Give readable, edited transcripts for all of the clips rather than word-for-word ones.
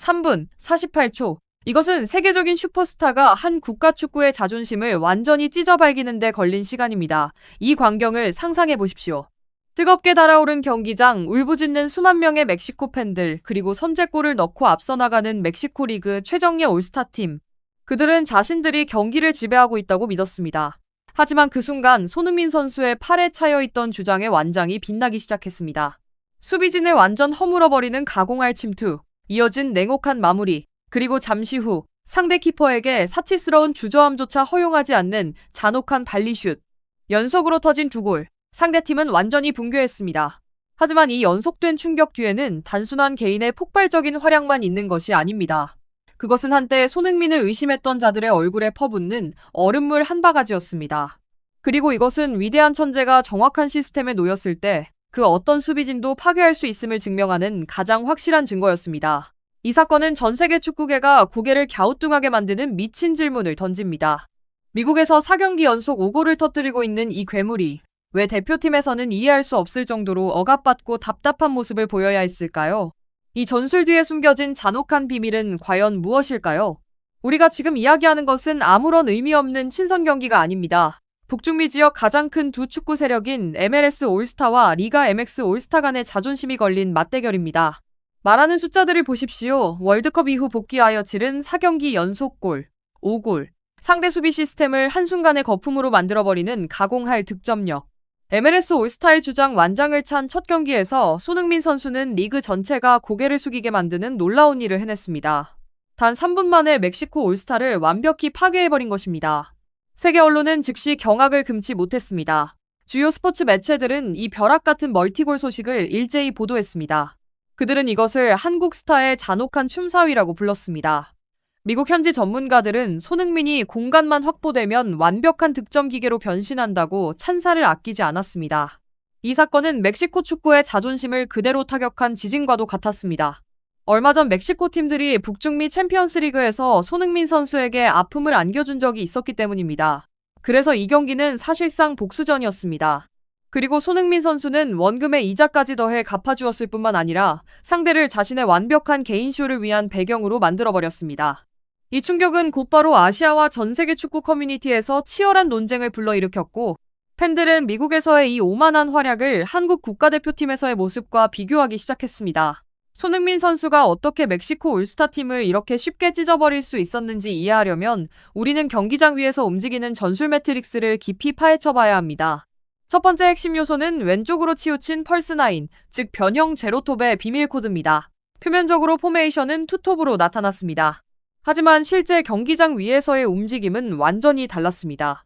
3분 48초. 이것은 세계적인 슈퍼스타가 한 국가 축구의 자존심을 완전히 찢어발기는 데 걸린 시간입니다. 이 광경을 상상해 보십시오. 뜨겁게 달아오른 경기장, 울부짖는 수만 명의 멕시코 팬들, 그리고 선제골을 넣고 앞서 나가는 멕시코 리그 최정예 올스타팀. 그들은 자신들이 경기를 지배하고 있다고 믿었습니다. 하지만 그 순간 손흥민 선수의 팔에 차여있던 주장의 완장이 빛나기 시작했습니다. 수비진을 완전 허물어버리는 가공할 침투, 이어진 냉혹한 마무리, 그리고 잠시 후 상대 키퍼에게 사치스러운 주저함조차 허용하지 않는 잔혹한 발리슛. 연속으로 터진 두 골. 상대팀은 완전히 붕괴했습니다. 하지만 이 연속된 충격 뒤에는 단순한 개인의 폭발적인 활약만 있는 것이 아닙니다. 그것은 한때 손흥민을 의심했던 자들의 얼굴에 퍼붓는 얼음물 한 바가지였습니다. 그리고 이것은 위대한 천재가 정확한 시스템에 놓였을 때 그 어떤 수비진도 파괴할 수 있음을 증명하는 가장 확실한 증거였습니다. 이 사건은 전 세계 축구계가 고개를 갸우뚱하게 만드는 미친 질문을 던집니다. 미국에서 4경기 연속 5골을 터뜨리고 있는 이 괴물이 왜 대표팀에서는 이해할 수 없을 정도로 억압받고 답답한 모습을 보여야 했을까요? 이 전술 뒤에 숨겨진 잔혹한 비밀은 과연 무엇일까요? 우리가 지금 이야기하는 것은 아무런 의미 없는 친선 경기가 아닙니다. 북중미 지역 가장 큰 두 축구 세력인 MLS 올스타와 리가 MX 올스타 간의 자존심이 걸린 맞대결입니다. 말하는 숫자들을 보십시오. 월드컵 이후 복귀하여 치른 4경기 연속골, 5골. 상대 수비 시스템을 한순간에 거품으로 만들어버리는 가공할 득점력. MLS 올스타의 주장 완장을 찬 첫 경기에서 손흥민 선수는 리그 전체가 고개를 숙이게 만드는 놀라운 일을 해냈습니다. 단 3분 만에 멕시코 올스타를 완벽히 파괴해버린 것입니다. 세계 언론은 즉시 경악을 금치 못했습니다. 주요 스포츠 매체들은 이 벼락 같은 멀티골 소식을 일제히 보도했습니다. 그들은 이것을 한국 스타의 잔혹한 춤사위라고 불렀습니다. 미국 현지 전문가들은 손흥민이 공간만 확보되면 완벽한 득점 기계로 변신한다고 찬사를 아끼지 않았습니다. 이 사건은 멕시코 축구의 자존심을 그대로 타격한 지진과도 같았습니다. 얼마 전 멕시코 팀들이 북중미 챔피언스리그에서 손흥민 선수에게 아픔을 안겨준 적이 있었기 때문입니다. 그래서 이 경기는 사실상 복수전이었습니다. 그리고 손흥민 선수는 원금의 이자까지 더해 갚아주었을 뿐만 아니라 상대를 자신의 완벽한 개인쇼를 위한 배경으로 만들어버렸습니다. 이 충격은 곧바로 아시아와 전 세계 축구 커뮤니티에서 치열한 논쟁을 불러일으켰고, 팬들은 미국에서의 이 오만한 활약을 한국 국가대표팀에서의 모습과 비교하기 시작했습니다. 손흥민 선수가 어떻게 멕시코 올스타팀을 이렇게 쉽게 찢어버릴 수 있었는지 이해하려면 우리는 경기장 위에서 움직이는 전술 매트릭스를 깊이 파헤쳐봐야 합니다. 첫 번째 핵심 요소는 왼쪽으로 치우친 펄스9, 즉 변형 제로톱의 비밀 코드입니다. 표면적으로 포메이션은 투톱으로 나타났습니다. 하지만 실제 경기장 위에서의 움직임은 완전히 달랐습니다.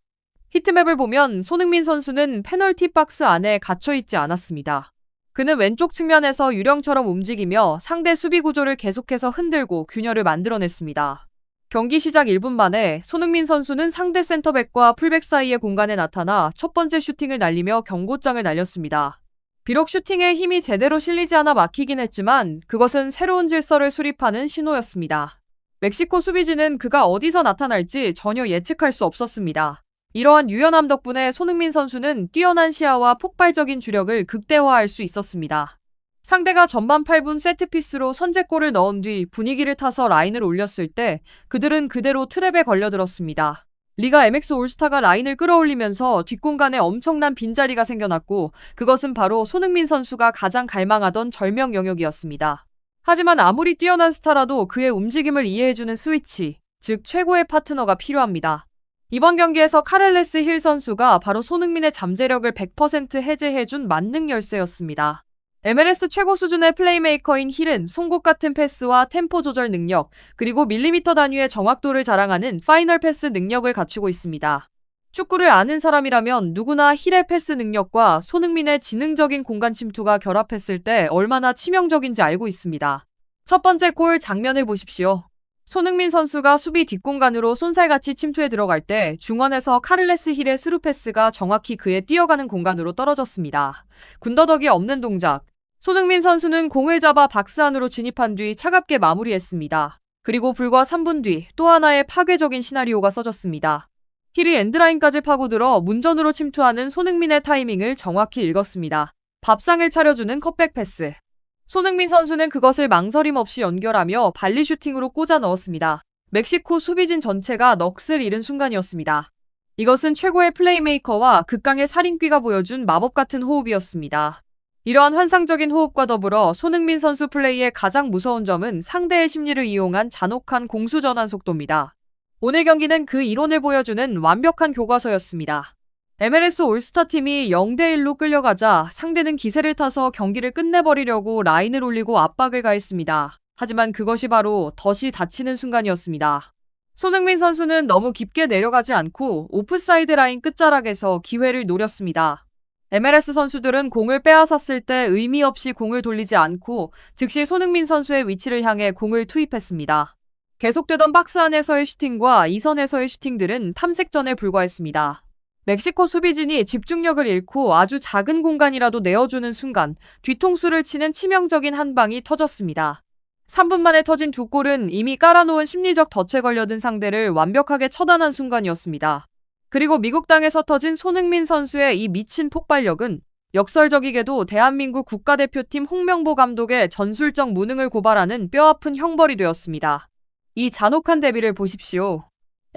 히트맵을 보면 손흥민 선수는 페널티 박스 안에 갇혀있지 않았습니다. 그는 왼쪽 측면에서 유령처럼 움직이며 상대 수비 구조를 계속해서 흔들고 균열을 만들어냈습니다. 경기 시작 1분 만에 손흥민 선수는 상대 센터백과 풀백 사이의 공간에 나타나 첫 번째 슈팅을 날리며 경고장을 날렸습니다. 비록 슈팅에 힘이 제대로 실리지 않아 막히긴 했지만 그것은 새로운 질서를 수립하는 신호였습니다. 멕시코 수비진은 그가 어디서 나타날지 전혀 예측할 수 없었습니다. 이러한 유연함 덕분에 손흥민 선수는 뛰어난 시야와 폭발적인 주력을 극대화할 수 있었습니다. 상대가 전반 8분 세트피스로 선제골을 넣은 뒤 분위기를 타서 라인을 올렸을 때 그들은 그대로 트랩에 걸려들었습니다. 리가 MX 올스타가 라인을 끌어올리면서 뒷공간에 엄청난 빈자리가 생겨났고 그것은 바로 손흥민 선수가 가장 갈망하던 절명 영역이었습니다. 하지만 아무리 뛰어난 스타라도 그의 움직임을 이해해주는 스위치, 즉 최고의 파트너가 필요합니다. 이번 경기에서 카렐레스 힐 선수가 바로 손흥민의 잠재력을 100% 해제해준 만능 열쇠였습니다. MLS 최고 수준의 플레이메이커인 힐은 송곳 같은 패스와 템포 조절 능력, 그리고 밀리미터 단위의 정확도를 자랑하는 파이널 패스 능력을 갖추고 있습니다. 축구를 아는 사람이라면 누구나 힐의 패스 능력과 손흥민의 지능적인 공간 침투가 결합했을 때 얼마나 치명적인지 알고 있습니다. 첫 번째 골 장면을 보십시오. 손흥민 선수가 수비 뒷공간으로 쏜살같이 침투해 들어갈 때 중원에서 카를레스 힐의 스루 패스가 정확히 그의 뛰어가는 공간으로 떨어졌습니다. 군더더기 없는 동작. 손흥민 선수는 공을 잡아 박스 안으로 진입한 뒤 차갑게 마무리했습니다. 그리고 불과 3분 뒤 또 하나의 파괴적인 시나리오가 써졌습니다. 힐이 엔드라인까지 파고들어 문전으로 침투하는 손흥민의 타이밍을 정확히 읽었습니다. 밥상을 차려주는 컵백 패스. 손흥민 선수는 그것을 망설임 없이 연결하며 발리 슈팅으로 꽂아 넣었습니다. 멕시코 수비진 전체가 넋을 잃은 순간이었습니다. 이것은 최고의 플레이메이커와 극강의 살인귀가 보여준 마법 같은 호흡이었습니다. 이러한 환상적인 호흡과 더불어 손흥민 선수 플레이의 가장 무서운 점은 상대의 심리를 이용한 잔혹한 공수 전환 속도입니다. 오늘 경기는 그 이론을 보여주는 완벽한 교과서였습니다. MLS 올스타 팀이 0대1로 끌려가자 상대는 기세를 타서 경기를 끝내버리려고 라인을 올리고 압박을 가했습니다. 하지만 그것이 바로 덫이 닫히는 순간이었습니다. 손흥민 선수는 너무 깊게 내려가지 않고 오프사이드 라인 끝자락에서 기회를 노렸습니다. MLS 선수들은 공을 빼앗았을 때 의미 없이 공을 돌리지 않고 즉시 손흥민 선수의 위치를 향해 공을 투입했습니다. 계속되던 박스 안에서의 슈팅과 이선에서의 슈팅들은 탐색전에 불과했습니다. 멕시코 수비진이 집중력을 잃고 아주 작은 공간이라도 내어주는 순간 뒤통수를 치는 치명적인 한 방이 터졌습니다. 3분 만에 터진 두 골은 이미 깔아놓은 심리적 덫에 걸려든 상대를 완벽하게 처단한 순간이었습니다. 그리고 미국 땅에서 터진 손흥민 선수의 이 미친 폭발력은 역설적이게도 대한민국 국가대표팀 홍명보 감독의 전술적 무능을 고발하는 뼈아픈 형벌이 되었습니다. 이 잔혹한 대비를 보십시오.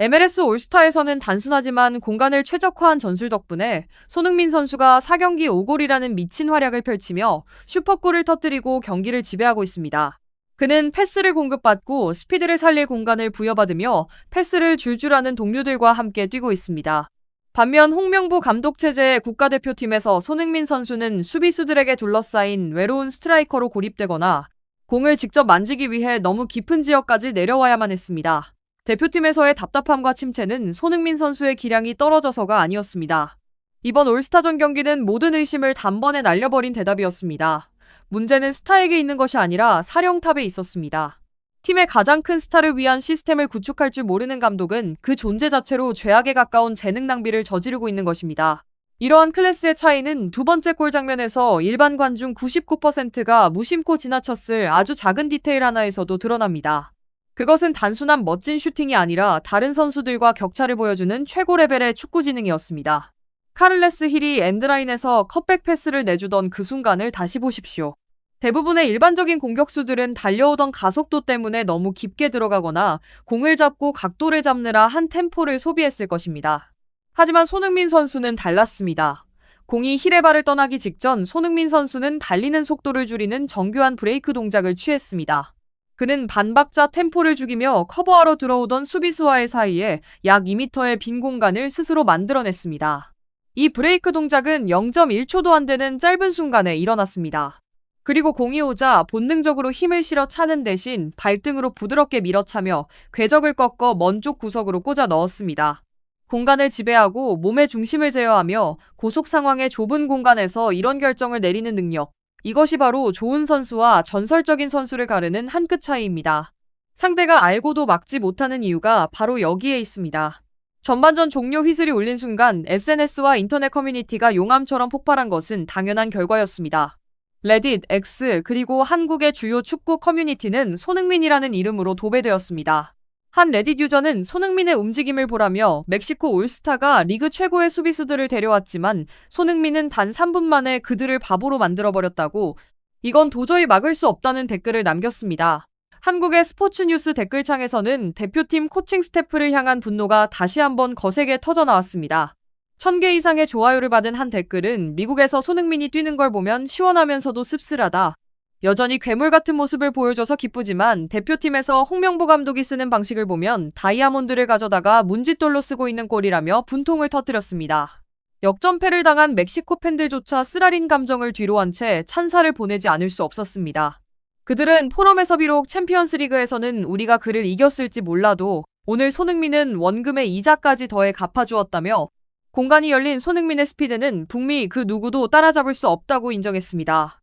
MLS 올스타에서는 단순하지만 공간을 최적화한 전술 덕분에 손흥민 선수가 4경기 5골이라는 미친 활약을 펼치며 슈퍼골을 터뜨리고 경기를 지배하고 있습니다. 그는 패스를 공급받고 스피드를 살릴 공간을 부여받으며 패스를 줄줄 아는 동료들과 함께 뛰고 있습니다. 반면 홍명보 감독 체제의 국가대표팀에서 손흥민 선수는 수비수들에게 둘러싸인 외로운 스트라이커로 고립되거나 공을 직접 만지기 위해 너무 깊은 지역까지 내려와야만 했습니다. 대표팀에서의 답답함과 침체는 손흥민 선수의 기량이 떨어져서가 아니었습니다. 이번 올스타전 경기는 모든 의심을 단번에 날려버린 대답이었습니다. 문제는 스타에게 있는 것이 아니라 사령탑에 있었습니다. 팀의 가장 큰 스타를 위한 시스템을 구축할 줄 모르는 감독은 그 존재 자체로 죄악에 가까운 재능 낭비를 저지르고 있는 것입니다. 이러한 클래스의 차이는 두 번째 골 장면에서 일반 관중 99%가 무심코 지나쳤을 아주 작은 디테일 하나에서도 드러납니다. 그것은 단순한 멋진 슈팅이 아니라 다른 선수들과 격차를 보여주는 최고 레벨의 축구 지능이었습니다. 카를레스 힐이 엔드라인에서 컷백 패스를 내주던 그 순간을 다시 보십시오. 대부분의 일반적인 공격수들은 달려오던 가속도 때문에 너무 깊게 들어가거나 공을 잡고 각도를 잡느라 한 템포를 소비했을 것입니다. 하지만 손흥민 선수는 달랐습니다. 공이 힐의 발을 떠나기 직전 손흥민 선수는 달리는 속도를 줄이는 정교한 브레이크 동작을 취했습니다. 그는 반박자 템포를 죽이며 커버하러 들어오던 수비수와의 사이에 약 2m의 빈 공간을 스스로 만들어냈습니다. 이 브레이크 동작은 0.1초도 안 되는 짧은 순간에 일어났습니다. 그리고 공이 오자 본능적으로 힘을 실어 차는 대신 발등으로 부드럽게 밀어차며 궤적을 꺾어 먼 쪽 구석으로 꽂아 넣었습니다. 공간을 지배하고 몸의 중심을 제어하며 고속 상황의 좁은 공간에서 이런 결정을 내리는 능력. 이것이 바로 좋은 선수와 전설적인 선수를 가르는 한 끗 차이입니다. 상대가 알고도 막지 못하는 이유가 바로 여기에 있습니다. 전반전 종료 휘슬이 울린 순간 SNS와 인터넷 커뮤니티가 용암처럼 폭발한 것은 당연한 결과였습니다. 레딧, X, 그리고 한국의 주요 축구 커뮤니티는 손흥민이라는 이름으로 도배되었습니다. 한 레딧 유저는 손흥민의 움직임을 보라며 멕시코 올스타가 리그 최고의 수비수들을 데려왔지만 손흥민은 단 3분 만에 그들을 바보로 만들어버렸다고 이건 도저히 막을 수 없다는 댓글을 남겼습니다. 한국의 스포츠뉴스 댓글창에서는 대표팀 코칭 스태프를 향한 분노가 다시 한번 거세게 터져나왔습니다. 1000개 이상의 좋아요를 받은 한 댓글은 미국에서 손흥민이 뛰는 걸 보면 시원하면서도 씁쓸하다. 여전히 괴물 같은 모습을 보여줘서 기쁘지만 대표팀에서 홍명보 감독이 쓰는 방식을 보면 다이아몬드를 가져다가 문짓돌로 쓰고 있는 꼴이라며 분통을 터뜨렸습니다. 역전패를 당한 멕시코 팬들조차 쓰라린 감정을 뒤로한 채 찬사를 보내지 않을 수 없었습니다. 그들은 포럼에서 비록 챔피언스리그에서는 우리가 그를 이겼을지 몰라도 오늘 손흥민은 원금의 이자까지 더해 갚아주었다며 공간이 열린 손흥민의 스피드는 북미 그 누구도 따라잡을 수 없다고 인정했습니다.